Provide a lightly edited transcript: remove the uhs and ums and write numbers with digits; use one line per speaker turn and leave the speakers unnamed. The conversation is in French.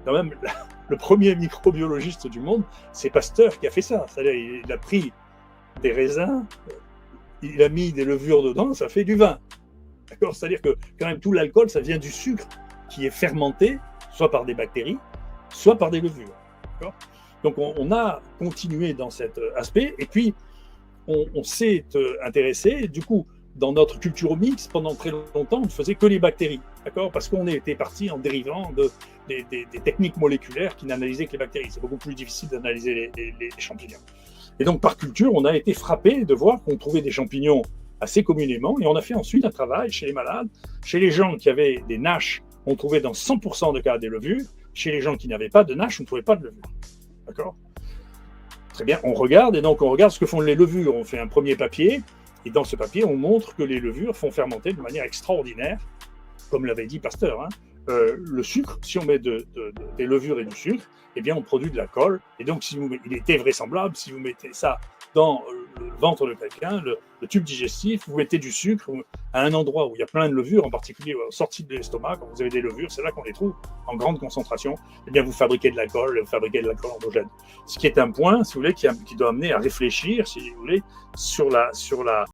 quand même le premier microbiologiste du monde, c'est Pasteur qui a fait ça. C'est-à-dire, il a pris des raisins, il a mis des levures dedans, ça fait du vin. D'accord ? C'est-à-dire que quand même tout l'alcool, ça vient du sucre qui est fermenté, soit par des bactéries, soit par des levures. D'accord ? Donc on a continué dans cet aspect, et puis on s'est intéressé, du coup, dans notre culturomix, pendant très longtemps, on ne faisait que les bactéries, d'accord ? Parce qu'on était parti en dérivant des techniques moléculaires qui n'analysaient que les bactéries. C'est beaucoup plus difficile d'analyser les champignons. Et donc, par culture, on a été frappé de voir qu'on trouvait des champignons assez communément, et on a fait ensuite un travail chez les malades, chez les gens qui avaient des NASH, on trouvait dans 100% de cas des levures, chez les gens qui n'avaient pas de NASH, on ne trouvait pas de levures. D'accord ? Très bien, on regarde, et donc on regarde ce que font les levures. On fait un premier papier, et dans ce papier, on montre que les levures font fermenter de manière extraordinaire, comme l'avait dit Pasteur. Le sucre, si on met des levures et du sucre, eh bien on produit de la colle. Et donc, il était vraisemblable, si vous mettez ça dans le ventre de quelqu'un, le tube digestif, vous mettez du sucre à un endroit où il y a plein de levures, en particulier sortie de l'estomac, quand vous avez des levures, c'est là qu'on les trouve en grande concentration, eh bien vous fabriquez de la colle endogène. Ce qui est un point, si vous voulez, qui doit amener à réfléchir, si vous voulez, sur la